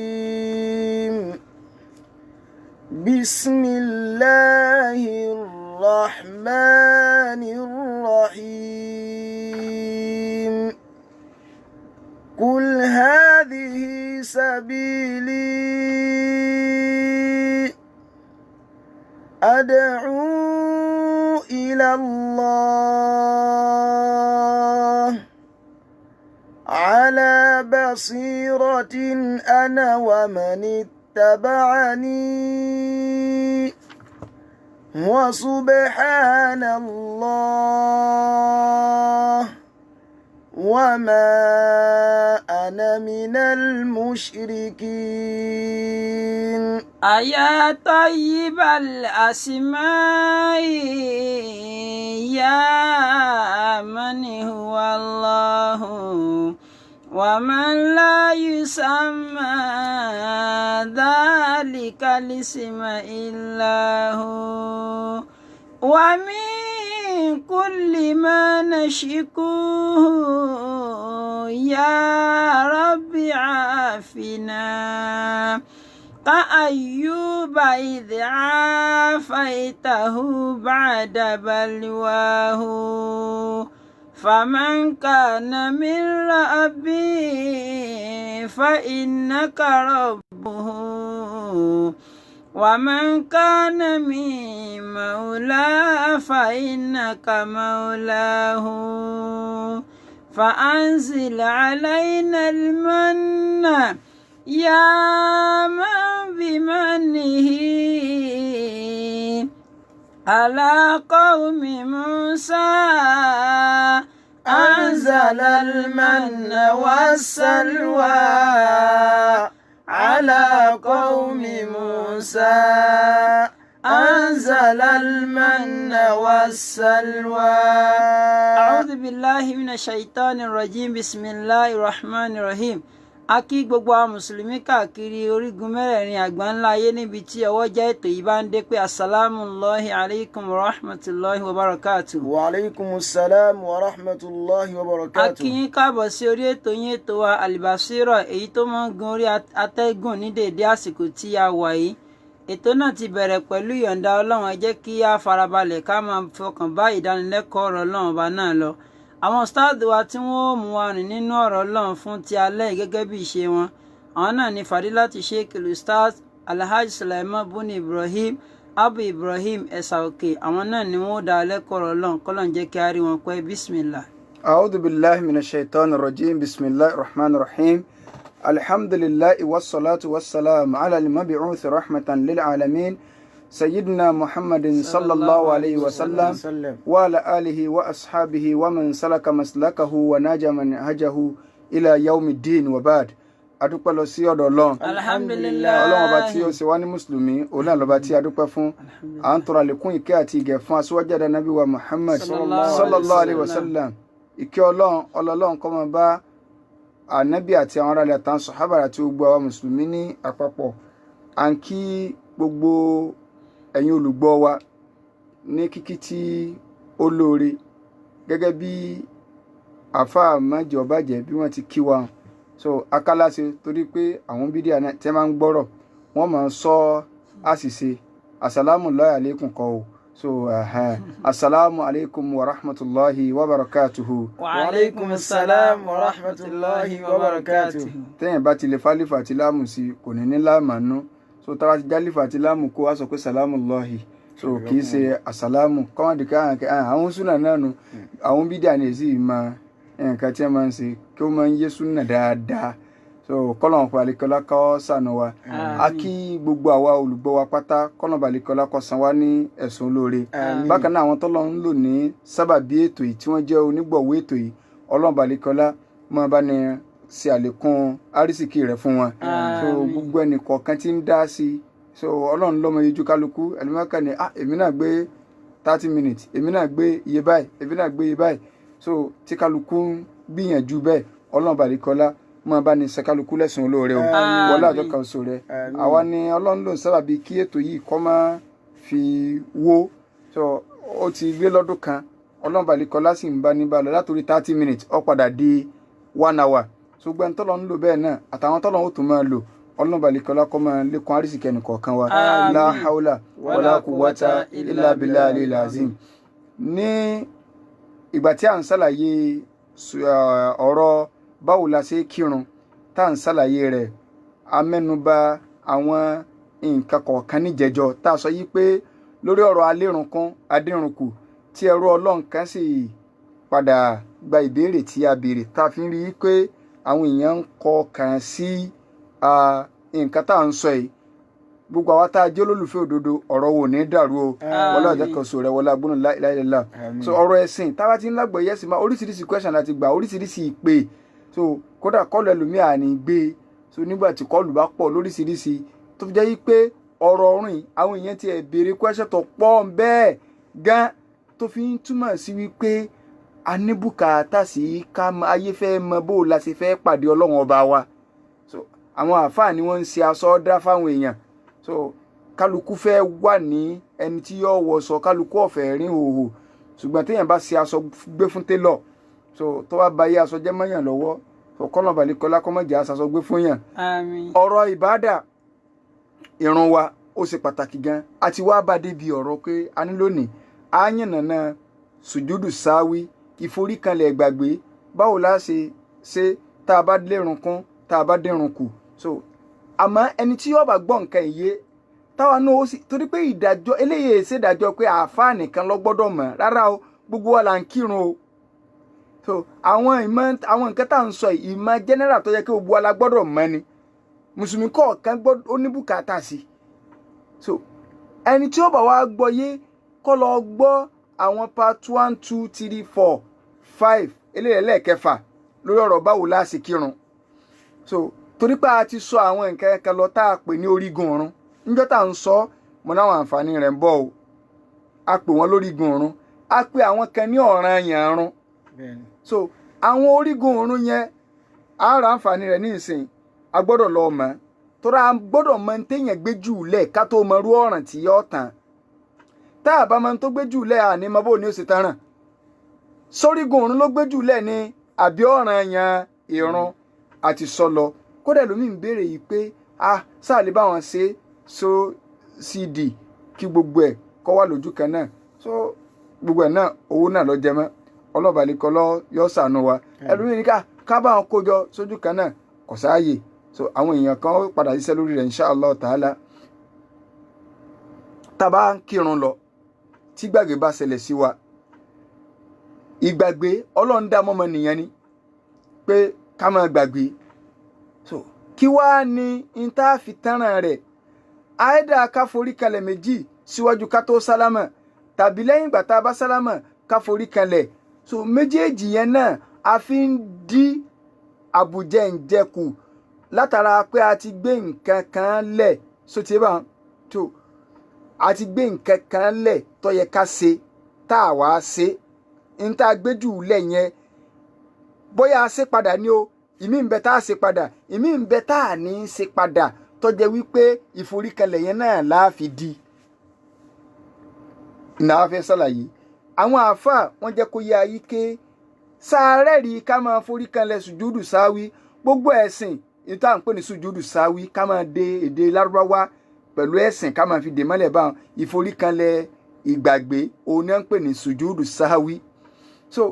الرجيم بسم الله الرحمن الرحيم قل هذه سبيلي أدعو إلى الله على بصيرة أنا ومن اتبعني وسبحان الله وما أنا من المشركين. أيا طيب الأسماء يا من هو الله ومن لا يسمى ذلك الاسم إلا هو ومن كل ما نشكوه يا رب عافنا كأيوب إذ عافيته بعد بلواه فمن كان من ربي فإنك ربه ومن كان من مولاه فإنك مولاه فأنزل علينا المن يا من بمنه على قوم موسى أنزل المن والسلوى على قوم موسى أنزل المن والسلوى. أعوذ بالله من الشيطان الرجيم بسم الله الرحمن الرحيم. A kí gbogbo àwọn mùsùlùmí káàkiri orígun mẹ́rẹ̀ẹ̀rin àgbáńlá ayé níbi tí ọwọ́jà ètò yìí bá ń dé pé asalaamullahi alaykum wa rahmatulahi wa barakatuh. Wa alaykum salam wa rahmatulahi wa barakatuh. A kí yín káàbọ̀ sí orí ètò yín ètò wa Al-Basira èyí tó máa ń gun orí atẹ́gùn ní déédé àsìkò tí a wà yìí. Ètò náà ti bẹ̀rẹ̀ pẹ̀lú ìyọ̀ǹda Ọlọ́run, ẹ jẹ́ kí a farabalẹ̀ ká máa fọkàn bá ìdánilẹ́kọ̀ọ́ ọ̀rọ̀ Ọlọ́run ọba náà lọ. Àwọn ustaad wa tí wọ́n mú wa rìn nínú ọ̀rọ̀ Ọlọ́run fún ti alẹ́ gẹ́gẹ́ bí ìṣe wọn, àwọn náà ni Fadilati Sheikh Ustaz Alhaji Sulaiman Buni Ibrahim Abu Ibrahim Ẹ̀sàòkè, àwọn náà ni wọ́n dá lẹ́kọ̀ọ́ ọ̀rọ̀ Ọlọ́run kọ́lọ́n jẹ́ kí a rí wọn pẹ́ bismillah. A'udhu billahi minash shaitanir rajim bismillahir rahmanir rahim alhamdulillahi wassalatu wassalamu ala al-mab'uth rahmatan lil alamin سيدنا محمد صلى الله عليه وسلم وعلى آله وأصحابه ومن سلك مسلكه وناج منهجه إلى يوم الدين وبعد. adúpẹ́ lọ sí ọ̀dọ̀ Ọlọ́run alhamdulillah Ọlọ́run ọba tí ó ṣe wá ní mùsùlùmí òun náà lọ́ba tí a dúpẹ́ fún. À ń tọrọ àlékún ìkẹ́ àti ìgẹ̀ fún aṣíwájú ẹ̀dá Nábì wa Muhammad sallallahu alayhi wa sallam. ìkẹ́ Ọlọ́run kó máa bá ànábì àti àwọn aráàlú àtàwọn sàhábà àti gbogbo àwa mùsùlùmí ní àpapọ̀. À ń kí gbogbo ẹ̀yin olùgbọ́ wa ní kíkí tí ó lóore gẹ́gẹ́ bí àfáà májọ bàjẹ́ bí wọ́n ti kí wa. So akálàṣe torí pé àwọn bídíà náà tẹ́ máa ń gbọ́rọ̀ wọ́n máa ń sọ àṣìṣe asalamu alaykum kọ́ o. So assalamu alaykum wa rahmatulahi wa barakatuhu. Wa alaykum salam wa rahmatulahi wa barakatuhu. Tẹ́yìn bá ti lè fálífà àti láàmù sí kò ní ní láàmà nú. So tara ti jálífà àti láàmù kó wá sọ pé salamu lọ́hì. So kì í ṣe asalamu kọ́mọ̀dé káàkiri àwọn súnà náà nu àwọn bídíà ní èsì máa nǹkan tí a máa ń ṣe kí ó máa ń yé súnà dáadáa. So kọ́lọ̀ balẹ̀kọ́lá kọ́ sànù wa. A kí gbogbo àwa olùgbọ́ wa pátá kọ́lọ̀ balẹ̀kọ́lá kọ́ san wá ní ẹ̀sùn olóore. Bákan náà àwọn tọ́lọ́ ń lò ní sábàbí ètò yìí tí wọ́n jẹ́ onígbọ̀wọ́ ètò yìí Ọlọ́run balẹ̀kọ́lá máa bá ní ṣe àlékún àrísìkí rẹ̀ fún wọn. So gbogbo ẹnì kọ̀ọ̀kan tí ń dá sí so Ọlọ́run lọ́mọ yẹjú kálukú ẹlẹ́mọ̀ọ́kà ni èmi náà gbé 30 minutes èmi náà gbé iye báyìí èmi náà gbé iye báyìí. So tí kálukú ń gbìyànjú bẹ́ẹ̀ Ọlọ́run balẹ̀kọ́lá máa bá ní sẹ́kálukú lẹ́sùn olóore o wọlé àjọ kan sọ rẹ. Àwa ni Ọlọ́run ló ń sábàbí kí ètò yìí kọ́ máa fi wó. So ó ti gbé lọ́dún kan Ọlọ́run balẹ̀kọ́lá sì ń bá ní bá lọ látòrí 30 minutes ó padà di 1 hour. So ṣùgbọ́n tọ́lọ́ ń lò bẹ́ẹ̀ náà àtàwọn tọ́lọ́ ó tún máa lò ọlọ́run balikọ́lá kọ́ máa lékún àrísìkí ẹnì kọ̀ọ̀kan wa la hawla wala quwwata illa billahi al-azim. ní ìgbà tí à ń ṣàlàyé ọ̀rọ̀ báwo la ṣe kírun tá à ń ṣàlàyé rẹ̀ a mẹ́nuba àwọn nǹkan kọ̀ọ̀kan níjẹjọ tá a sọ yí pé lórí ọ̀rọ̀ alérùnkún adérùnkù tí ẹrú ọlọ́run kan sì padà gba ìbéèrè tí a béèrè tá a fi ń rí i pé àwọn èèyàn ń kọ kàn sí nǹkan tá à ń sọ yìí gbogbo àwa tá a jẹ́ olólùfẹ́ òdodo ọ̀rọ̀ wo ní dàrú o wọlé ọjọ́ kan sọ rẹ wọlé agbóhùn láìláìlá so ọ̀rọ̀ ẹ̀sìn táwa ti ń lágbọ̀ yẹ́sì máa oríṣiríṣi question láti gbà oríṣiríṣi ìpè so kódà kọ́ọ̀lù ẹlòmíà ní gbé so nígbà tí kọ́ọ̀lù bá pọ̀ lóríṣiríṣi tó fi jẹ́ yí pé ọ̀rọ̀ ọ̀rìn àwọn èèyàn ti ẹ̀ béèrè question tó pọ̀ bẹ́ẹ̀ gan tó fi ń túmọ̀ sí wípé a ní bùkátà sí ká ayé fẹ́ mọ bó la ṣe fẹ́ pàdé ọlọ́run ọba wa so àwọn àfáà ni wọ́n ń ṣe aṣọ dá fáwọn èèyàn so kálukú fẹ́ wà ní ẹni tí yóò wọṣọ kálukú ọ̀fẹ́ rìn hòhò ṣùgbọ́n téèyàn bá ṣe aṣọ gbé fún télọ̀ so tó bá ba yé aṣọ jẹ́ mọ́yàn lọ́wọ́ so kọ́nà balikọ́lá kọ́mọ̀jà aṣọ gbé fún yàn. Àmín. ọ̀rọ̀ ìbádà ìrun wa ó ṣe pàtàkì gan àti wá bá débi ọ̀rọ̀ pé a ní lónìí á yànnàná sùjúdù sáwí ìforíkanlẹ̀ gbàgbé báwo la ṣe tá a bá lérun kún tá a bá dérun kù so àmọ́ ẹni tí yóò bá gbọ́ nǹkan ìyé táwa náà ó sì torí pé ìdájọ́ eléyìí ṣèdájọ́ pé àáfàá nìkan ló gbọ́dọ̀ mọ̀ rárá o gbogbo wa là ń kírun o so àwọn nǹkan tá à ń sọ ìmọ̀ general tó yẹ kí gbogbo wa la gbọ́dọ̀ mọ̀ ni mùsùlùmí kọ̀ọ̀kan ó ní bùkátà sí so ẹni tí ó bá wá gbọ́ yé kó lọ gbọ́ àwọn part 1 2 3 4 5 eléyìí lẹ́ẹ̀kẹfà lórí ọ̀rọ̀ báwo la ṣe kírun so torí pé a ti sọ àwọn nǹkan kan lọ tá a pè ní orígun ọ̀run níjọ́ tá à ń sọ mo náwọn àǹfààní rẹ̀ ń bọ̀ o a pè wọ́n lórígun ọ̀run a pè àwọn kan ní ọ̀ranyàn ọ̀run so àwọn orígun ọ̀run yẹn a ra àǹfààní rẹ̀ ní ìsìn a gbọ́dọ̀ lọ mọ̀ torí a gbọ́dọ̀ mọ̀ téèyàn gbé jù lẹ̀ ká tó mọ irú ọ̀ràn tí yọ tán tá a bá mọ̀ tó gbé jù lẹ̀ àní mọ bó ni ó ṣe tán ràn sórígun ọ̀run ló gbé jù lẹ̀ ní àbí ọ̀ranyàn ìrun àti sọlọ kódà lómi ń béèrè yìí pé sáà lè bá wọn ṣe so cd kí gbogbo ẹ̀ kó wà lójú kan náà so gbogbo ẹ̀ náà owó náà lọ jẹ mọ́ ọlọ́bàálẹ̀kọ́ lọ yọ sànù wa ẹlòmíì ní ká bá wọn kójọ sójú kan náà kò sáàyè so àwọn èèyàn kan padà ṣiṣẹ́ lórí rẹ̀ inshallah ta'ala tàbá ń kírun lọ tí gbàgbé bá ṣẹlẹ̀ sí wa ìgbàgbé ọlọ́run dá mọ́mọ nìyẹn ni pé ká máa gbàgbé so kí wá ní ìta fi tánràn rẹ̀ àìdá ká forí kalẹ̀ méjì síwájú ká tó sálámà tàbí lẹ́yìn ìgbà tá a bá sálámà ká forí kalẹ̀ so méjèèjì yẹn náà a fi ń dí àbùjẹ ǹjẹkù látara pé a ti gbé nǹkan kan lẹ̀ so ti bá tó a ti gbé nǹkan kan lẹ̀ tó yẹ ká ṣe tá a wá ṣe ń tá a gbé jù lẹ̀ yẹn bóyá a ṣe padà ní o ìmí ń bẹ tá a ṣe padà ìmí ń bẹ tá a ní í ṣe padà tó jẹ́ wípé ìforíkalẹ̀ yẹn náà láàfi di náà fẹ́ ṣàlàyé àwọn àáfàá wọ́n jẹ́ kó yé ayé ké sáré rí ká máa foríkalẹ̀ sùjúdù sáwí gbogbo ẹ̀sìn ìta ń pè ní sùjúdù sáwí ká máa de èdè lárúbáwá pẹ̀lú ẹ̀sìn ká máa fi dè mọ́lẹ̀ báwọn ìforíkalẹ̀ ìgbàgbé òun náà ń pè ní sùjúdù sáwí so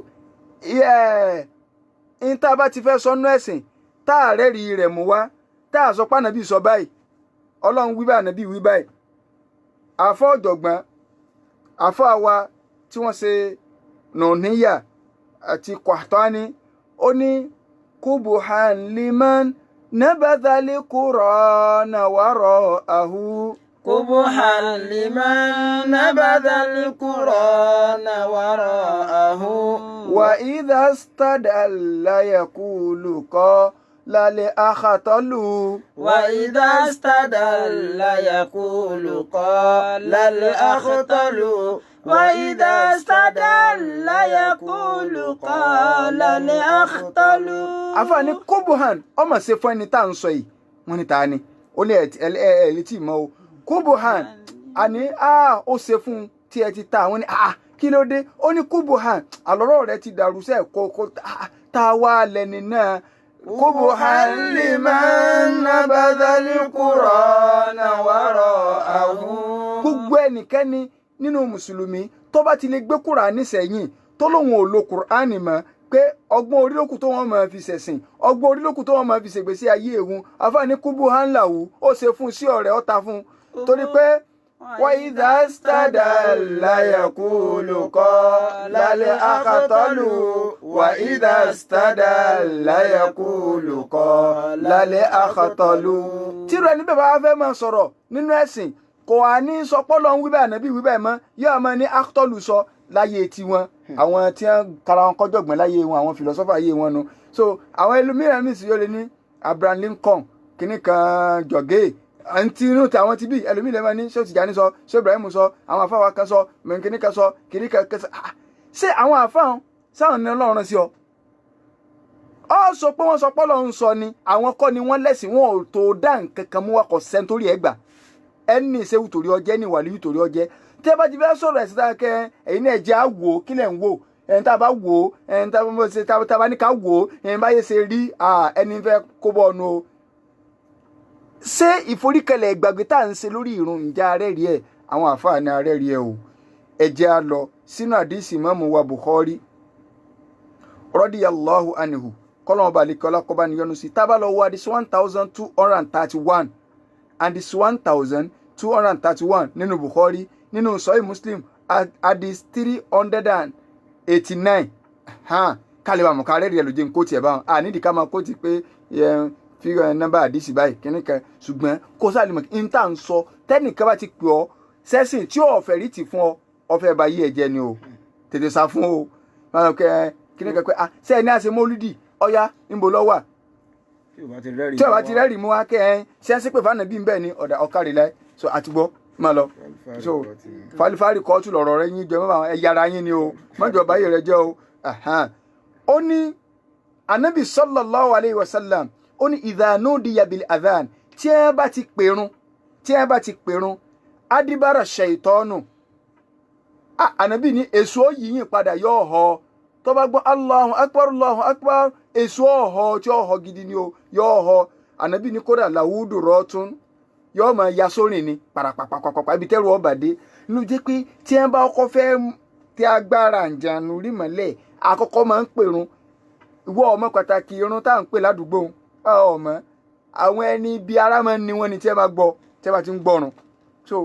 ìta bá ti fẹ́ sọnú ẹ̀sìn tá a rẹ́rìí rẹ̀ mú wá tá a sọ pé ànábì sọ báyìí ọlọ́run wí báyìí ànábì wí báyìí àfọ́ ọ̀jọ̀gbọ́n àfọ́ àwa tí wọ́n ṣe nùníyà àti Qahtani ó ní kubuhan liman nabadhali Qur'ana wara'ahu. kubuhan liman nabadhali Qur'ana wara'ahu. wa idha stadalla yaqulu lálẹ́ àkàtọ́lù. wà ìdá stadalla yaqulu lálẹ́ àkàtọ́lù. wà ìdá stadalla yaqulu lálẹ́ àkàtọ́lù. àfààní kubuhan ọmọ ṣe fún ẹni tá à ń sọ yìí wọ́n ní ta ni ó lé ẹ̀ tí mọ́ o kubuhan àní ó ṣe fún tí ẹ ti ta àwọn ní kí ló dé ó ní kubuhan àlọ́rọ̀ rẹ ti dàrú sẹ́ẹ̀ kó tá a wá lẹ́ni náà قبحا لمن نبذ القرآن وراءه. gbogbo ẹnikẹ́ni nínú mùsùlùmí tó bá ti lè gbé kùránì sẹ́yìn tó lóun ò lo kùránì mọ́ pé ọgbọ́n orílòkù tó wọ́n máa fi ṣẹ̀sìn ọgbọ́n orílòkù tó wọ́n máa fi ṣègbésí ayé ehun àfààní qubuhan lahu ó ṣe fún sí ọ̀rẹ́ ọ̀tá fún torí pé وإذا استدل يقول قال الأخطل وإذا استدل يقول قال الأخطل. tírú ẹni bẹ́ẹ̀ bá fẹ́ máa sọ̀rọ̀ nínú ẹ̀sìn kò wá ní sọ pọ́lọ́ ń wí bẹ́ẹ̀ ànábì wí bẹ́ẹ̀ mọ́ yóò máa ní akhtolu sọ láyé tiwọn àwọn tí wọ́n kára wọn kọ́jọ̀gbọ́n láyé wọn àwọn philosopher ayé wọn nu so àwọn ẹlòmíràn ní ìsìn yóò lè ní Abraham Lincoln kìnnìkan jọ̀gẹ́ àǹtí inú tí àwọn ti bí ẹlòmíì lè máa ní ṣé Tìjàní sọ ṣé Ibrahim sọ àwọn afáwa kan sọ mẹ̀kìnní kan sọ kìnní kan sọ ṣé àwọn àfáàn sáwọn ní Ọlọ́run sí ọ sọ pé wọ́n sọ pé Ọlọ́run sọ ni àwọn kọ́ ni wọ́n lẹ́sìn wọn ò tó dá nǹkan kan mú wa kọ̀ sẹ́ńtórí ẹ̀ gbà ẹni ìṣẹ́wù torí ọjẹ́ ní ìwàlíyù torí ọjẹ́ tí ẹ bá ti fẹ́ sọ̀rọ̀ ẹ̀sìn dákẹ́ ẹ̀yin náà jẹ́ àwò kí lẹ̀ ń wò ẹ̀yin tá a bá wò ẹ̀yin tá a bá ní ká wò ẹ̀yin báyé ṣe rí ẹni fẹ́ kó bọ́ ọ̀nù o. ṣé ìforíkẹlẹ̀ ìgbàgbé tá à ń ṣe lórí ìrun ǹjẹ́ arẹ́rì ẹ̀ àwọn àfáàní arẹ́rì ẹ̀ o ẹ jẹ́ á lọ sínú àdìsí Ìmáàmù wa Bukhari radiyallahu anhu kọ́lọ́mù balikọ́lá kọ́ba níyọnu sí tábà lọ wọ àdìsí 1231 àdìsí 1231 nínú Bukhari nínú Sahih Muslim àdìsí 389 kálíwà mọ̀ ká arẹ́rì ẹ̀ lójú nǹkó tiẹ̀ báwọn nídìí ká máa kó ti pé fi nọ́mbà àdìsí báyìí kíní kan ṣùgbọ́n kó sáà lè mọ̀ ní tá à ń sọ tẹ́nìkan bá ti pè ọ́ sẹ́sìn tí ọ̀fẹ́ rí ti fún ọ ọ̀fẹ́ bá yí ẹ̀jẹ̀ ni o tètè sá fún o kíní kan pé sẹ́ẹ̀ ní àṣẹ mọ́lúdì ọ̀yá níbo lọ́ wà tí o bá ti rẹ́rìí mú wá kẹ́ ẹ́ sẹ́sìn pé fáànà bí n bẹ́ẹ̀ ni ọ̀dà ọ̀kárìlá so àtìgbọ́ máa lọ so falifari kọ́ọ̀tù lọ̀rọ̀ rẹ yín jẹ mọ́ ẹ̀yà ara yín ni o mọ́jọ báyìí rẹ jẹ́ o ó ní anabi sallallahu alayhi wa sallam ó ní ìdánù diyabil adhan tí ẹ bá ti pèrún adibara ṣaitọ́nù ànábì ní èso yìnyín padà yóò họ tó bá gbọ́ Allahu akbar èso ọ̀họ́ tí ó họ gidi ni o yóò họ ànábì ní kódà làwùdù rọ́tún yóò máa ya sórin ni pàràpàpàpàpà ibi tẹ́rù ọba dé ló jẹ́ pé tí ẹ bá kọ́ fẹ́ tí agbára àǹjànú rí mọ́lẹ̀ àkọ́kọ́ máa ń pèrún ìwọ ọmọ pàtàkì irun tá à ń pè ládùúgbò ọmọ àwọn ẹni bí ara máa ń ní wọn ni tí ẹ bá gbọ́ tí ẹ bá ti ń gbọ́run so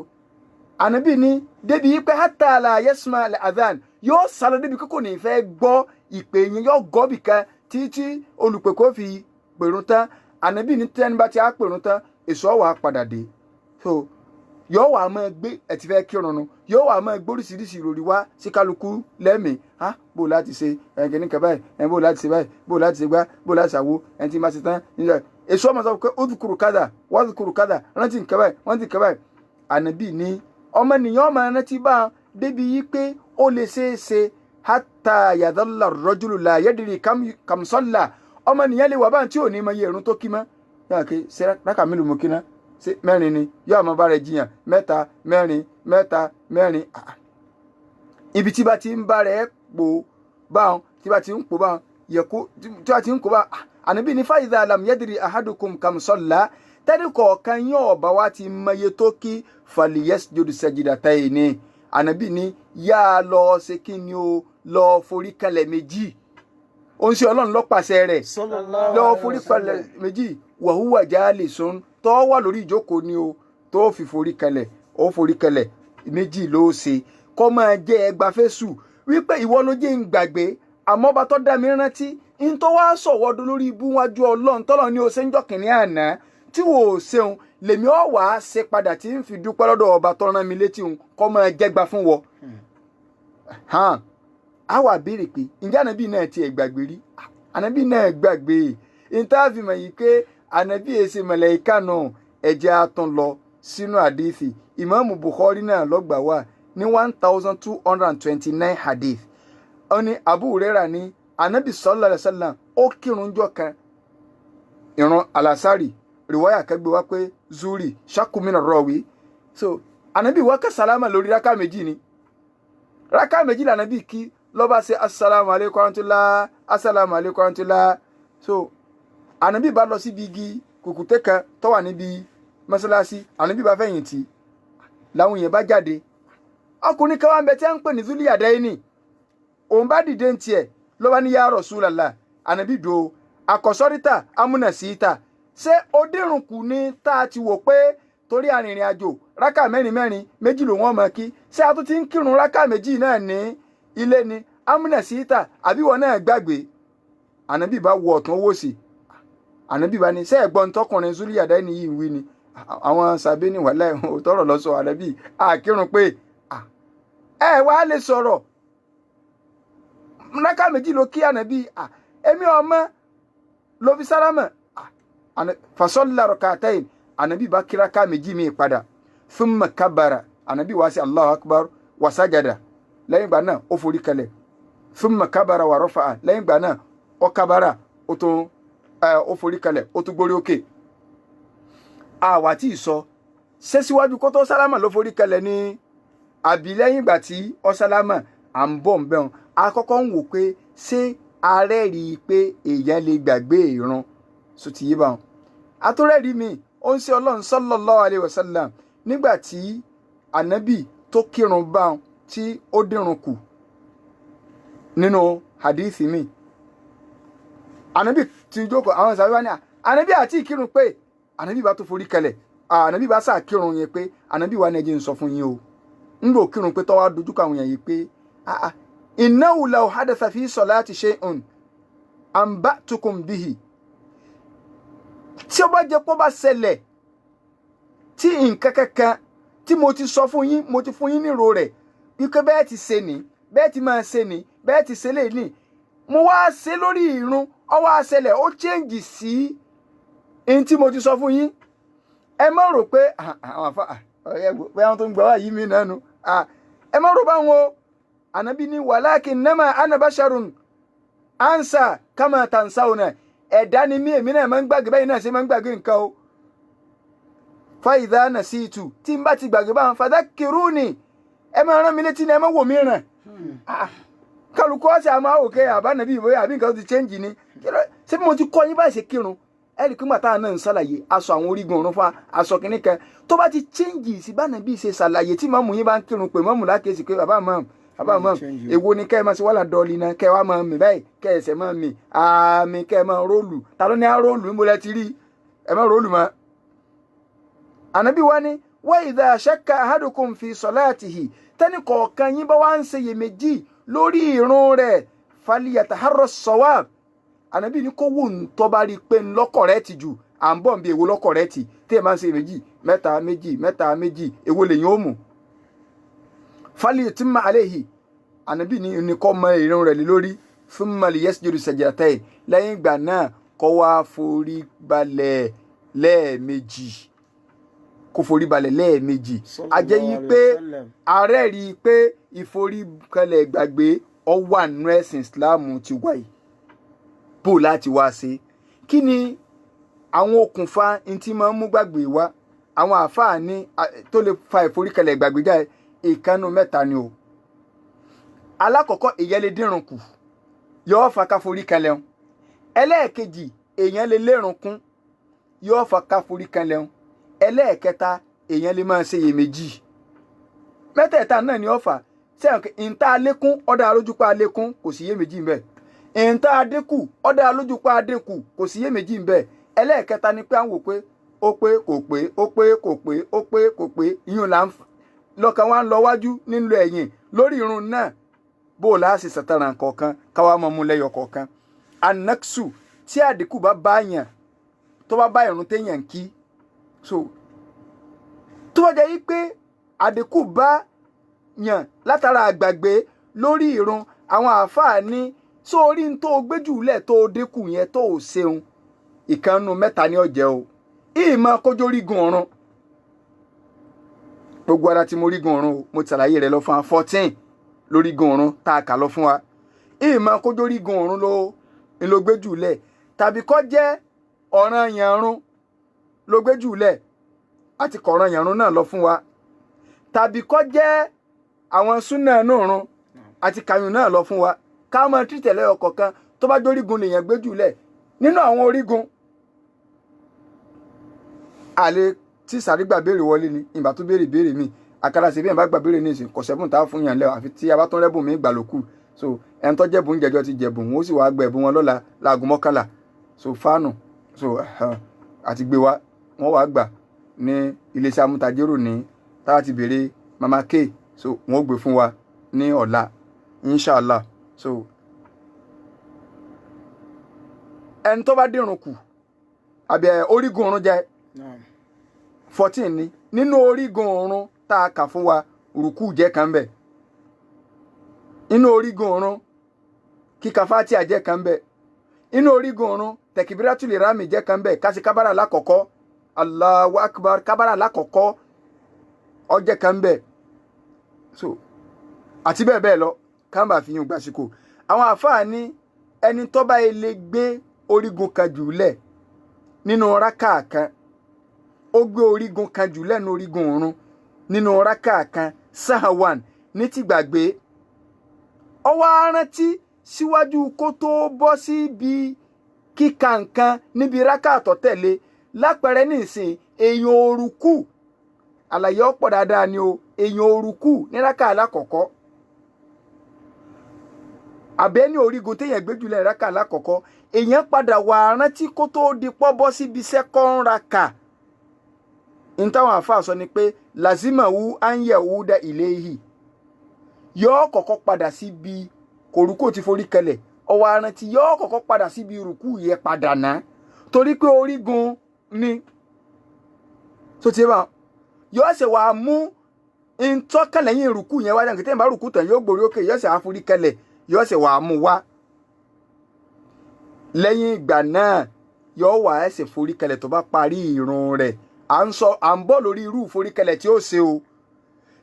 ànábì ní débi pé hátàlà yẹsùmá adhan yóò sálọ débi kókò ní ìfẹ́ gbọ́ ìpè yẹn yóò gọ́ bìkan títí olùpè kó fi pèrún tán ànábì ní tẹ́ni bá ti á pèrún tán èso ọ̀wà padà dé so yóò wà máa gbé ẹtì fẹ́ kírun nu yóò wà máa gbóríṣiríṣi ìròrí wá sí kálukú lẹ́mìí bó láti ṣe ẹ̀ǹkẹ́ ní kẹfà ẹ̀ bó láti ṣe báyìí bó láti ṣe gbá bó láti ṣàwo ẹni tí máa ṣe tán níjà èso ọmọ sọ pé ó ti kúrò kádà wọ́n ti kúrò kádà rántí nǹkan báyìí wọ́n ti nǹkan báyìí ànábì ní ọmọnìyàn ọmọ rántí bá débi yí pé ó lè ṣeé ṣe hátà yàdọ́là rọ́júlù là yẹ́dìrì kàmsọ́là ọmọnìyàn lè wà báyìí tí ò ní mọ iye ìrun tó kí mọ́ yàrá kí ṣe rákà mélòó mo kí ná mẹ́rin ni yóò máa bá rẹ̀ jiyàn mẹ́ta mẹ́rin ibi tí bá ti ń bá rẹ̀ pò báwọn tí bá ti ń pò báwọn yẹ̀kú tí bá ti ń kó bá ànábì ní fàyídà alam yẹ́dìrì ahadukum kàmsọ́là tẹ́lẹ̀ kọ̀ọ̀kan yóò bá wa ti mọye tó kí faliyasjudu sajidataini ànábì ní yá a lọ ṣe kí ni o lọ forí kalẹ̀ méjì ó ń ṣe ọlọ́run ló pàṣẹ rẹ̀ lọ forí kalẹ̀ méjì wàhúwà jalisun tó wà lórí ìjókòó ni o tó fi forí kalẹ̀ ó forí kalẹ̀ méjì ló ṣe kọ́ máa jẹ́ ẹgbà fẹ́sù wípé ìwọ ló jẹ́ ń gbàgbé àmọ́ bá tó dá mi rántí ń tó wá sọ̀wọ́dún lórí ibú wájú ọlọ́run tọ́lọ́ ní o ṣe ń jọ́ kìnìún àná tí wò ó ṣeun lèmi ọ̀ wá ṣe padà tí ń fi dúpẹ́ lọ́dọ̀ ọba tó rán mi létí òun kọ́ máa jẹ́gbà fún wọ. a wà béèrè pé ǹjẹ́ ànábì náà tiẹ̀ gbàgbé rí ànábì náà gbàgbé ìtàfimọ̀ yìí pé ànábì èsì màláíkà náà ẹ̀jẹ̀ àtún lọ sínú àdìsí ìmáàmù Bukhari náà lọ́gbà wà ní 1229 hadith ó ní Abu Hurairah ní ànábì sallallahu alaihi wasallam ó kírun jọ kan ìrun alasari riwaya kẹgbẹ́ wá pé zuri shakumina rọwí so ànábì wá ká sálámà lórí rákà méjì ni rákà méjì lànábì kí ló bá ṣe assalamu alaikum warahmatullah assalamu alaikum warahmatullah so ànábì bá lọ síbi igi kùkùté kan tó wà níbi mọ́sálásí ànábì bá fẹ̀yìntì làwọn èèyàn bá jáde ọkùnrin kan wà ń bẹ tí a ń pè ní Zul Yadaini òun bá dìde ń tiẹ̀ ló bá ní ya Rasulullah ànábì dò àkọ́sọ́rítà amúnàsíta ṣé ó dírun kù ní tá a ti wò pé torí arìnrìn àjò rákà mẹ́rin méjì ló wọ́n mọ̀ kí ṣé a tún ti ń kírun rákà méjì náà ní ilé ni amúnàsíta àbí wọn náà gbàgbé ànábì bá wọ ọ̀tún owó sí ànábì bá ní ṣé ẹ̀gbọ́n tọkùnrin Zul Yadaini yìí wí ni àwọn sàbẹ ní wàhálà òtọrọ lọsọ ànábì àkírun pé ẹ wá lè sọ̀rọ̀ rákà méjì ló kí ànábì èmi ọmọ ló fi sálámà fasọ́lá rak'atayn ànábì bá kí rákà méjì mi padà thumma kabbara ànábì wá sí Allahu akbar wa sajada lẹ́yìn ìgbà náà ó forí kalẹ̀ thumma kabbara wa rafa'a lẹ́yìn ìgbà náà ó kábàrà ó forí kalẹ̀ ó tún gbórí òkè àwa tí ì sọ ṣé síwájú kó tó sálámà ló forí kalẹ̀ ní àbí lẹ́yìn ìgbà tí ó sálámà à ń bọ̀ ń bẹ̀rùn akọ́kọ́ ń wò pé ṣé ààrẹ rí i pé èèyàn lè gbàgbé ìran so ti yé bá wọn. atúrẹ́rìí mi ó ń ṣe ọlọ́run sallallahu alaihi wasallam nígbà tí ànábì tó kírun bá wọn tí ó dírun kù nínú hadithi mi ànábì tí jókòó àwọn sàbẹ̀ wá ní ànábì àti ìkírun pé ànábì bá tó forí kalẹ̀ ànábì bá sà kírun yẹn pé ànábì wà ní ẹjẹ́ ń sọ fún yín o ń lò kírun pé tọ́wọ́ dojúkọ àwọn yẹn yìí pé innahu law hadatha fi salati shay'un anba'tukum bihi tí ó bá jẹ́ pé ó bá ṣẹlẹ̀ tí nǹkan kankan tí mo ti sọ fún yín mo ti fún yín nírò rẹ̀ wípé bẹ́ẹ̀ ti ṣe ní bẹ́ẹ̀ ti máa ṣe ní bẹ́ẹ̀ ti ṣe lè ní mo wá ṣe lórí ìrun ó wá ṣẹlẹ̀ ó change sí in tí mo ti sọ fún yín ẹ má rò pé àwọn àfa bẹ́ẹ̀ wọn tó ń gbà wá yìí mí nánu ẹ má rò báwọn o ànábì ní walakinnama ana basharun ansa kama tansawna ẹ̀dá ni mí èmi náà máa ń gbàgbé báyìí náà ṣe máa ń gbàgbé nǹkan o fa idha nasitu tí n bá ti gbàgbé báwọn fadhakkiruni ẹ máa rán mi létí ni ẹ máa wò mí ràn kálukú ọ̀sẹ̀ àmọ́ òkè àbánàbí ìwé àbí nǹkan ti change ni ṣé mo ti kọ́ yín báyìí ṣe kírun ẹ rí i pé màtá náà ń ṣàlàyé aṣọ àwọn orígun ọ̀run fún aṣọ kìíní kan tó bá ti change sí bánàbí ṣe ṣàlàyé tí màmú yín bá ń kírun pé màmú lákèsí pé bàbá mọ̀ èwo ni kẹ́ ẹ máa ṣe wàhálà dọ́ọ̀lì náà kẹ́ ẹ wá máa mì báyìí kẹ́ ẹ ṣẹ̀ máa mì àmì kẹ́ ẹ máa róòlù ta ló ní á róòlù ń bolẹ̀ ti rí ẹ máa róòlù mọ́. ànábì wa ni wa idha shakka ahadukum fi salatihi tẹ́nì kọ̀ọ̀kan yín bá wá ń ṣeyèméjì lórí ìrun rẹ̀ falyataharra as-sawab ànábì ní kó wò ń tọ́ bá rí i pé ńlọ́kọ̀ rẹ̀ ti jù à ń bọ̀ ń bí èwo lọ́kọ̀ rẹ̀ ti tí ẹ máa ń ṣe mẹ́ta méjì èwo lèyìn ó mú falyutimma alayhi ànábì ní kó mọ ìrun rẹ̀ lórí thumma liyasjudu sajdatayn lẹ́yìn ìgbà náà kó wá forí balẹ̀ lẹ́ẹ̀mejì kó forí balẹ̀ lẹ́ẹ̀mejì a jẹ́ yí pé ààrẹ rí i pé ìforíkalẹ̀ gbàgbé ó wà nínú ẹ̀sìn Islam ti wáyé bó láti wá ṣe kí ni àwọn okùnfà ntí máa ń mú gbàgbé wá àwọn àáfàá ní tó lè fa ìforíkalẹ̀ gbàgbé jáde ìkànnù mẹ́ta ni o alákọ̀ọ́kọ́ èyàn lè dírun kù yóò fa ká foríkalẹ̀ hàn ẹlẹ́ẹ̀kejì èyàn lè lérun kún yóò fa ká foríkalẹ̀ hàn ẹlẹ́ẹ̀kẹta èyàn lè máa ṣe iyèméjì mẹ́tẹ̀ẹ̀ta náà ni ó fà sẹ́yìn ìta alékún ọ̀dà alójúpa alékún kò sí iyèméjì ń bẹ ìta adékù ọ̀dà alójúpa adékù kò sí iyèméjì ń bẹ ẹlẹ́ẹ̀kẹta ni pé à ń wò pé ó pé kò pé ó pé kò pé ó pé kò pé ìyún là ń lọ́kàn wá ń lọ wájú nílò ẹ̀yìn lórí irun náà bó o láà sì sàtàrà kọ̀ọ̀kan káwá máa mú lẹ́yọ kọ̀ọ̀kan anaksu tí àdínkù bá bá yàn tó bá bá irun téèyàn kí so tó bá jẹ́ yí pé àdínkù bá yàn látara àgbàgbé lórí irun àwọn àáfàá ní sórí ń tó gbéjù lẹ̀ tó dínkù yẹn tó ò ṣeun ìkànnù mẹ́ta ní ọ̀jẹ̀ o ìmọ̀ kójó rígun ọ̀run gbogbo ara tí mo rígun ọ̀run o mo ti ṣàlàyé rẹ̀ lọ fún wa 14 lórí gun ọ̀run tá a kà lọ fún wa ìmọ̀ kójó rígun ọ̀run ló gbéjù lẹ̀ tàbí kó jẹ́ ọ̀ranyàn ọ̀run ló gbéjù lẹ̀ àti kọ̀ọ̀ràn yàrún náà lọ fún wa tàbí kó jẹ́ àwọn súnà náà run àti kàyùn náà lọ fún wa ká máa tìtẹ̀lẹ́ ọkọ̀ọ̀kan tó bá jórígun lèèyàn gbé jùlẹ̀ nínú àwọn orígun àlè tí sàrí gbà béèrè wọlé ni ìgbà tó béèrè mi àkàrà sí bí ẹ̀ bá gbà béèrè ní ìsìn kò sẹ́bùn tá a fún yàn lẹ́wọ̀ àfi tí a bá tún rẹ́bùn mi gbà lókù so ẹni tó jẹ̀bùn jẹjọ́ ti jẹ̀bùn wọn ó sì wá gba ẹ̀bùn wọn lọ́la láago 11 so fáànù so àti gbé wa wọ́n wá gbà ní iléeṣẹ́ amútajérò ní táwa ti béèrè mama k so wọ́n gbé fún wa ní ọ̀la inshallah so ẹni tó bá dìrun kù àbí orígun ọ̀run jẹ́ 14 ni nínú orígun ọ̀run tá a kà fún wa rùkú jẹ́ kan bẹ̀ inú orígun ọ̀run kíka Fátíà jẹ́ kan bẹ̀ inú orígun ọ̀run tẹ̀kìbírátùlì rámì jẹ́ kan bẹ̀ kásì kábàrà lákọ̀ọ́kọ́ Allahu akbar kábàrà lákọ̀ọ́kọ́ ó jẹ́ kan bẹ̀ so àti bẹ́ẹ̀ bẹ́ẹ̀ lọ kámbà fi yún gbàsíkò àwọn àfáà ní ẹni tó bá ilé gbé orígun kan jùlẹ̀ nínú rákà kan ó gbé orígun kan jùlẹ̀ nínú orígun ọ̀run nínú rákà kan sahawan ní ti gbàgbé ó wá rántí síwájú kó tó bọ́ síbi kíka nǹkan níbi rákà tó tẹ̀lé lápẹẹrẹ nísìn èèyàn orúkú àlàyé ọ̀pọ̀ dáadáa ni o èèyàn orúkú ní rákà alákọ̀ọ́kọ́ àbẹ́ ní orígun téèyàn gbé jùlẹ̀ rákà alákọ̀ọ́kọ́ èèyàn padà wà rántí kó tó di pọ́ bọ́ síbi sẹ́kọ́ń rákà ní táwọn àfáà sọ ni pé lazimawu anyewu da ilé yìí yóò kọ́kọ́ padà síbi kòrúkò ti forí kẹlẹ̀ ọwọ́ arántí yóò kọ́kọ́ padà síbi rùkú yẹ padà ná torí pé orígun ni tó ti bá yóò ṣe wàá mú ntọ́kẹ̀lẹ́yìn rùkú yẹn wá dáńkì tẹ́yìn bá rùkú tán yóò gbórí òkè yóò ṣe àforí kẹlẹ̀ yóò ṣe wàá mú wá lẹ́yìn ìgbà náà yóò wà ẹsẹ̀ forí kẹlẹ̀ tó bá parí ìrun rẹ̀ à ń bọ̀ lórí irú forí kẹlẹ̀ tí ó ṣe o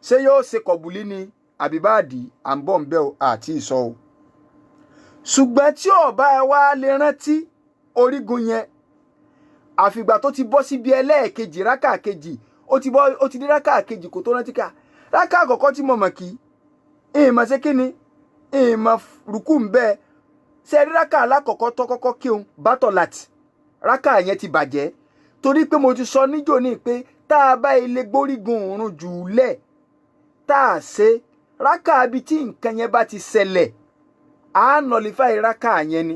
ṣé yóò ṣe kọ̀bùlí ni àbíbáàdì à ń bọ̀ ń bẹ́ o àti ìsọ o ṣùgbọ́n tí ọba wa lè rántí orígun yẹn àfìgbà tó ti bọ́ síbi ẹlẹ́ẹ̀kejì rákà kejì ó ti dé rákà kejì kó tó rántí ká rákà àkọ́kọ́ tí mo mọ̀ kí ìmọ̀ ṣe kí ni ìmọ̀ rùkú ń bẹ́ẹ̀ ṣe rí rákà alákọ̀ọ́kọ́ tó kọ́kọ́ kírun bátọ̀ láti rákà yẹn ti bàjẹ́ torí pé mo ti sọ níjò ní pé tá a bá ilé gbórígun òrun jùlẹ̀ tá a ṣe rákà ibi tí nǹkan yẹn bá ti ṣẹlẹ̀ á nọlifáì rákà yẹn ni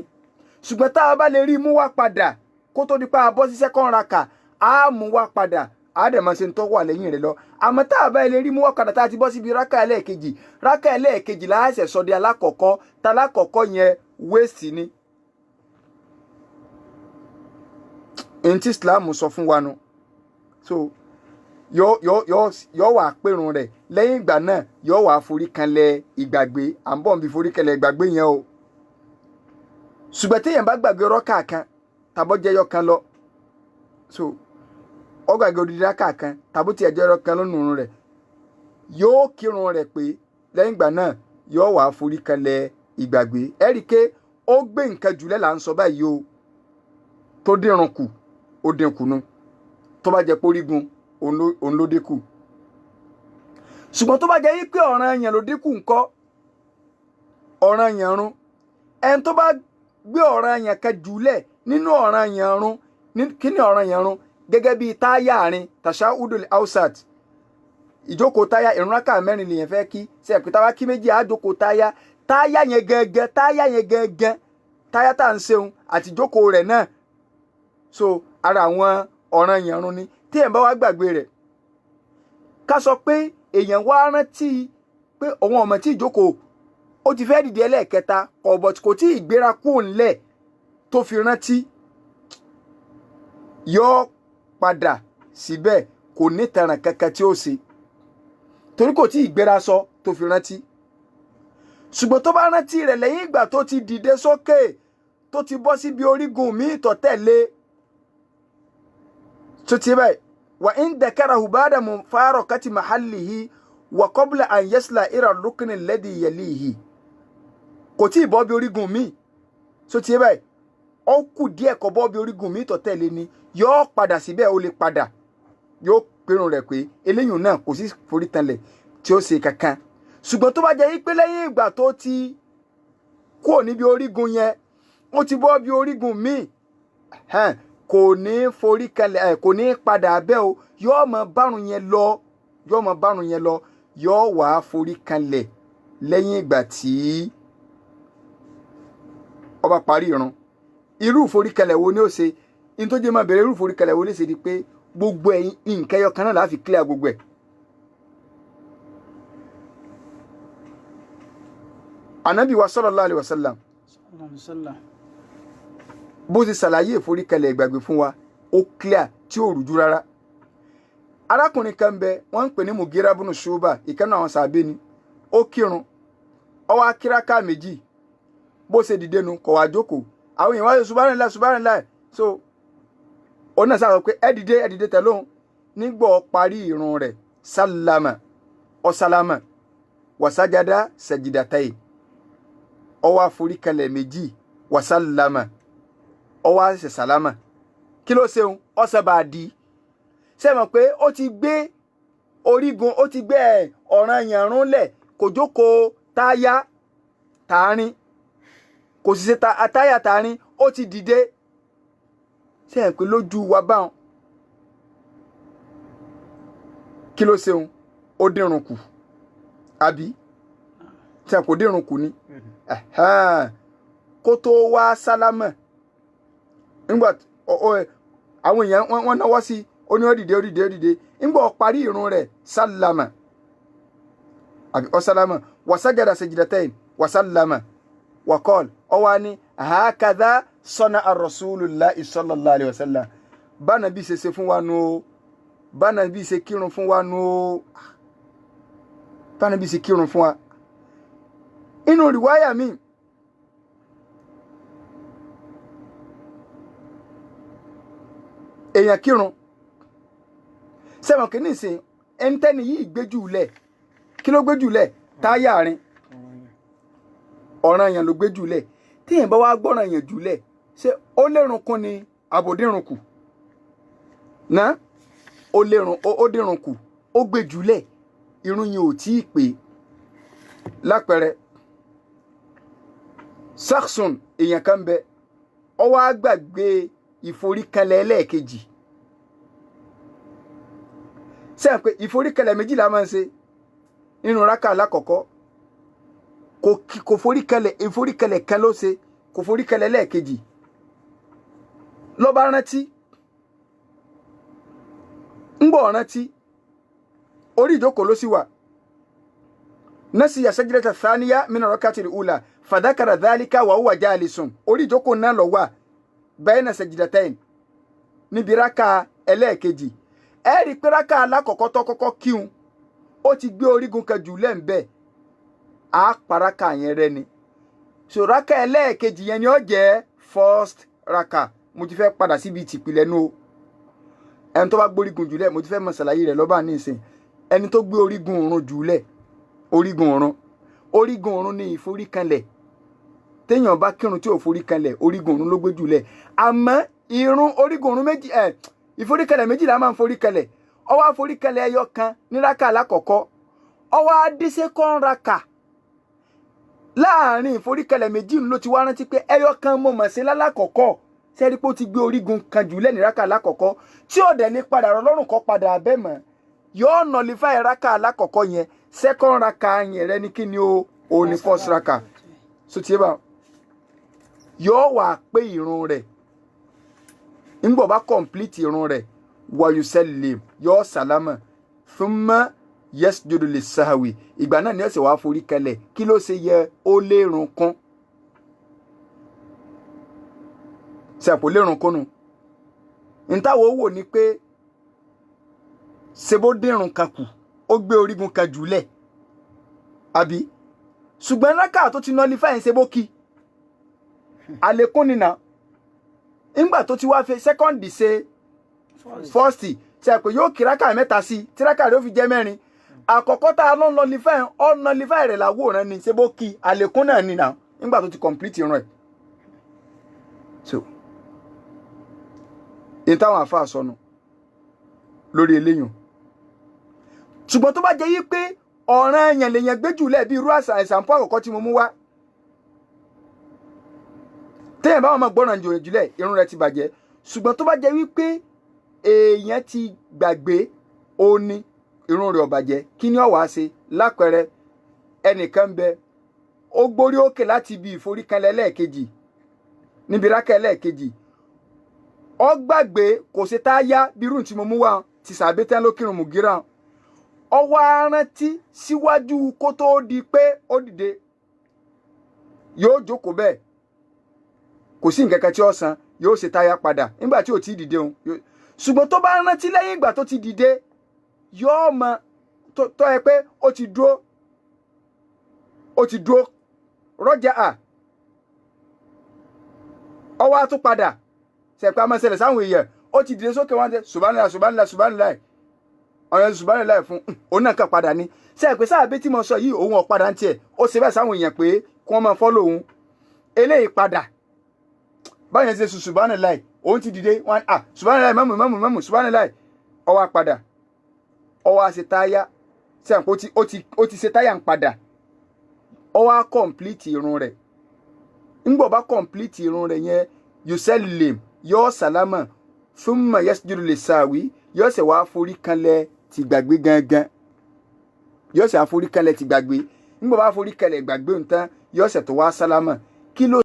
ṣùgbọ́n tá a bá lè rí mú wá padà kó tó di pa abọ́ sí sẹ́kọ̀n rákà á mú wá padà á dẹ̀ máa ṣe ń tọ́wọ́ àlẹ́yìn rẹ̀ lọ àmọ́ tá a bá lè rí mú wá padà tá a ti bọ́ síbi rákà ẹlẹ́ẹ̀kejì láàṣẹ sọ di alákọ̀ọ́kọ́ tá alákọ̀ọ́kọ́ yẹn wéèsì ni ẹni tí Islam sọ fún wa nu so yọ wà pérun rẹ̀ lẹ́yìn ìgbà náà yọ wà forí kanlẹ̀ ìgbàgbé à ń bọ̀ níbi forí kanlẹ̀ ìgbàgbé yẹn o ṣùgbọ́n téèyàn bá gbàgbé rákà kan tàbọ̀ jẹyọ kan lọ so ó gbàgbé odidi rákà kan tàbó tiẹ̀ jẹyọ kan lónìí rẹ̀ yóò kírun rẹ̀ pé lẹ́yìn ìgbà náà yọ wà forí kanlẹ̀ ìgbàgbé ẹ̀ríkẹ́ ó gbé nǹkan jùlẹ̀ là ń sọ báyìí o tó dírun kù ó dínkù nu tó bá jẹ́ pórígun òun ló dínkù ṣùgbọ́n tó bá jẹ́ yí pé ọ̀ranyàn ló dínkù ńkọ́ ọ̀ranyàn run ẹni tó bá gbé ọ̀ranyàn kan jùlẹ̀ nínú ọ̀ranyàn run kí ni ọ̀ranyàn run gẹ́gẹ́ bíi táyà àárín tashahudul awsat ìjókòó táyà ìrun rákà 4 lèyàn fẹ́ kí ṣe ẹ̀pẹ́ táwa kí méjì àjókòó táyà yẹn gẹ́gẹ́ táyà tá à ń ṣeun àti ìjókòó rẹ̀ náà so ara àwọn ọ̀ranyàn run ni tí ẹ̀ bá wá gbàgbé rẹ̀ ká sọ pé èèyàn wá rántí pé òun ọmọ tí ìjókòó ó ti fẹ́ dìde ẹlẹ́ẹ̀kẹta ọ̀bọ̀ kò tí ì gbéra kúrò ńlẹ̀ tó fi rántí yọ padà síbẹ̀ kò ní tẹ̀ràn kankan tí ó ṣe torí kò tí ì gbéra sọ tó fi rántí ṣùgbọ́n tó bá rántí rẹ̀ lẹ́yìn ìgbà tó ti dìde sókè tó ti bọ́ síbi orígun míì tó tẹ̀lé tó ti báyìí wa in dakarahu ba'da mufarakati mahallihi wa qabla an yasla ila rukni alladhi yalihi kò tí ì bọ́ bí orígun míì tó ti báyìí ó kù díẹ̀ kó bọ́ bí orígun míì tó tẹ̀lé ni yóò padà síbẹ̀ ó lè padà yóò pérun rẹ̀ pé eléyìí náà kò sí forí tanlẹ̀ tí ó ṣe kankan ṣùgbọ́n tó bá jẹ́ pé lẹ́yìn ìgbà tó ti kúrò níbi orígun yẹn ó ti bọ́ bí orígun míì kò ní forí kalẹ̀ kò ní padà bẹ́ o yóò mọ bárun yẹn lọ yóò wá forí kalẹ̀ lẹ́yìn ìgbà tí ó bá parí ìrun. Irú forí kalẹ̀ wo ni ó ṣe in tó jẹ́ máa bẹ̀rẹ̀ irú forí kalẹ̀ wo ni ṣe di pé gbogbo ẹ̀yin nǹkan ẹyọ kan náà la fi clear gbogbo ẹ̀. Ànábì wa sallallahu alaihi wasallam bó ti ṣàlàyé ìforí kalẹ̀ ìgbàgbé fún wa ó clear tí ó rújú rárá. Arákùnrin kan bẹ wọ́n ń pè ní Mugira bunu Shuba ìkànnì àwọn sàbẹ ni ó kírun ó wá kí rákà méjì bó ṣe dìde nu kò wá jókòó àwọn èèyàn wá ṣe subhanallah so ó náà sábà pé ẹ dìde tẹ̀lóhùn nígbà parí ìrun rẹ̀ sálámà wàsájádá sẹjìdàtàì ó wá forí kalẹ̀ méjì wàsálámà ó wá ṣe sálámà kí ló ṣeun ó sábà di ṣe mọ̀ pé ó ti gbé orígun ó ti gbé ọ̀ràn yànrún lẹ̀ kò jókòó táyà tààrin kò sì ṣe táyà tààrin ó ti dìde ṣe ẹ̀ pé lójú wa báwọn kí ló ṣeun ó dírun kù àbí ṣe kò dírun kù ni kó tó wá sálámà nígbà àwọn èèyàn wọ́n náwó sí ó ní ó dìde nígbà parí ìrun rẹ̀ sálámà àbí ó sálámà wàsájàdà sẹjìdàtẹ́yìn wàsálámà wàkọ́ọ̀lù ọwọ́ ni hakadha sọ́nà ar-Rasulullahi sallallahu alaihi wasallam bánà bí ṣe fún wa nù bánà bí ṣe kírun fún wa nù bánà bí ṣe kírun fún wa. Inú rìwáyà mi èèyàn kírun sẹ́wọ̀n kì í nìsín ẹntẹ́ni yìí gbéjú lẹ̀ kí ló gbéjú lẹ̀ táyà rin ọ̀ràn èèyàn ló gbéjú lẹ̀ tí èèyàn bá wá gbọ́ràn èèyàn jù lẹ̀ ṣé ó lérun kún ni àbòdírun kù ná ó dírun kù ó gbé jù lẹ̀ irun yẹn ò tí ì pé lápẹẹrẹ saxon èèyàn kan bẹ ó wá gbàgbé ìforíkalẹ̀ ẹlẹ́ẹ̀kejì sẹ́yìn pé ìforíkalẹ̀ méjì la máa ń ṣe nínú rákà alákọ̀ọ́kọ́ kò ìforíkalẹ̀ kan ló ṣe kò foríkalẹ̀ ẹlẹ́ẹ̀kejì ló bá rántí ń bọ̀ rántí orí ìjókòó ló sì wà nasiya sajdata thaniya min rak'atil ula fadhakara dhalika wa huwa jalisun orí ìjókòó náà ló wà bayna sajdatayn níbi rákà ẹlẹ́ẹ̀kejì ẹ rí pé rákà alákọ̀ọ́kọ́ tó kọ́kọ́ kíun ó ti gbé orígun kan jù lẹ́ǹbẹ̀ á paraka yẹn rẹ ni so rákà ẹlẹ́ẹ̀kejì yẹn ni ó jẹ́ first rákà mo ti fẹ́ padà síbi tìpìlẹ̀ nù o ẹni tó bá gbórígun jùlẹ̀ mo ti fẹ́ mọ̀ ṣàlàyé rẹ̀ lọ́ba ní ìsìn ẹni tó gbé orígun òrun jùlẹ̀ orígun òrun ní ìforíkanlẹ̀ téèyàn bá kírun tí ò foríkanlẹ̀ orígun òrun ló gbé jùlẹ̀ àmọ́ irun orígun òrun méjì ìforíkanlẹ̀ méjì la máa ń foríkanlẹ̀ ó wá foríkanlẹ̀ ẹyọ kan ní rákà alákọ̀ọ́kọ́ ó wá dé second rákà láàrin ìforíkanlẹ̀ méjì ló ti wá rántí pé ẹyọ kan mo mọ̀ sí lálákọ̀ọ́kọ́ sẹ́rí pé ó ti gbé orígun kan jùlẹ̀ ní rákà alákọ̀ọ́kọ́ tí ò dẹ̀ ní padà rọlọ́rùn kọ́ padà abẹ́ mọ́ yóò nullify rákà alákọ̀ọ́kọ́ yẹn second rákà yẹn rẹ ní kí ni o ò ní first rákà so tiẹ̀ bá yóò wà pé ìrun rẹ̀ ńgbọ̀ bá complete ìrun rẹ̀ wayusallim yóò sálámà thumma yasjudu lis-sahwi ìgbà náà ni ó sì wá forí kalẹ̀ kí ló ṣe yẹ ó lérun kún sẹ́pò lérun kúnnu ntàwọ̀ wò ni pé ṣebó dérun kan kù ó gbé orígun kan jùlẹ̀ àbí ṣùgbọ́n rákà tó ti nullify ṣebó kí àlékún nìna ńgbà tó ti wá fi second ṣe first ṣe pé yóò kí rákà mẹ́ta sí tí rákà rẹ̀ ó fi jẹ́ mẹ́rin àkọ́kọ́ tá a lọ nullify rẹ̀ làwòrán ni ṣebó kí àlékún náà nìna ńgbà tó ti complete irun ẹ̀ so in táwọn àfáà sọnù lórí eléyìn ṣùgbọ́n tó bá jẹ́ yí pé ọ̀ràn èèyàn lèèyàn gbé jùlẹ̀ bí irú àṣà ìsàmpọ̀ àkọ́kọ́ tí mo mú wá téèyàn bá wọn máa gbọ́ràn jùlẹ̀ irun rẹ̀ ti bàjẹ́ ṣùgbọ́n tó bá jẹ́ wípé èèyàn ti gbàgbé ó ní irun rẹ̀ ò bàjẹ́ kí ni ó wá ṣe lápẹẹrẹ ẹnìkan bẹ ó gbórí òkè láti ibi ìforíkanlẹ̀ lẹ́ẹ̀kejì níbi rákà lẹ́ẹ̀kejì ó gbàgbé kò ṣe táyà bírù tí mo mú wá ti sàbẹ́tẹ́ ló kírun Mùgírà ó wá rántí síwájú kó tó di pé ó dìde yóò jókòó bẹ́ẹ̀ kò sí nǹkan kan tí ó san yóò ṣe táyà padà nígbà tí ò tí dìde òun ṣùgbọ́n tó bá rántí lẹ́yìn ìgbà tó ti dìde yóò mọ tó yẹ pé ó ti dúró rọ́jà à ọwọ́ á tún padà ṣẹ̀pẹ́ àmọ́ ṣẹlẹ̀ sáwọn èèyàn ó ti dìde sókè wọn tẹ subhanallah subhanallah subhanallah ọ̀rẹ́ subhanallah fún òun náà kàn padà ní ṣẹ̀pẹ́ sáàbẹ́ tí mo sọ yìí òun ọ̀padà ń tiẹ̀ ó ṣe bẹ́ẹ̀ sáwọn èèyàn pé kí wọ́n máa fọ́lọ̀ òun eléyìí padà báyẹn ṣe subhanallah òun ti dìde wọn subhanallah mọ́mù subhanallah ó wá padà ó wá ṣe táyà ṣẹ̀pẹ́ ó ti ṣe táyà ń padà ó wá complete irun rẹ̀ ńgbọ̀ bá complete irun rẹ̀ yẹn yusallim yóò sálámà thumma yasjudu lissawi yóò ṣe wá forí kanlẹ̀ ti gbàgbé gangan yóò ṣe àforí kanlẹ̀ ti gbàgbé ńgbọ̀ bá forí kanlẹ̀ gbàgbé nǹkan yóò ṣe tó wá sálámà kí ló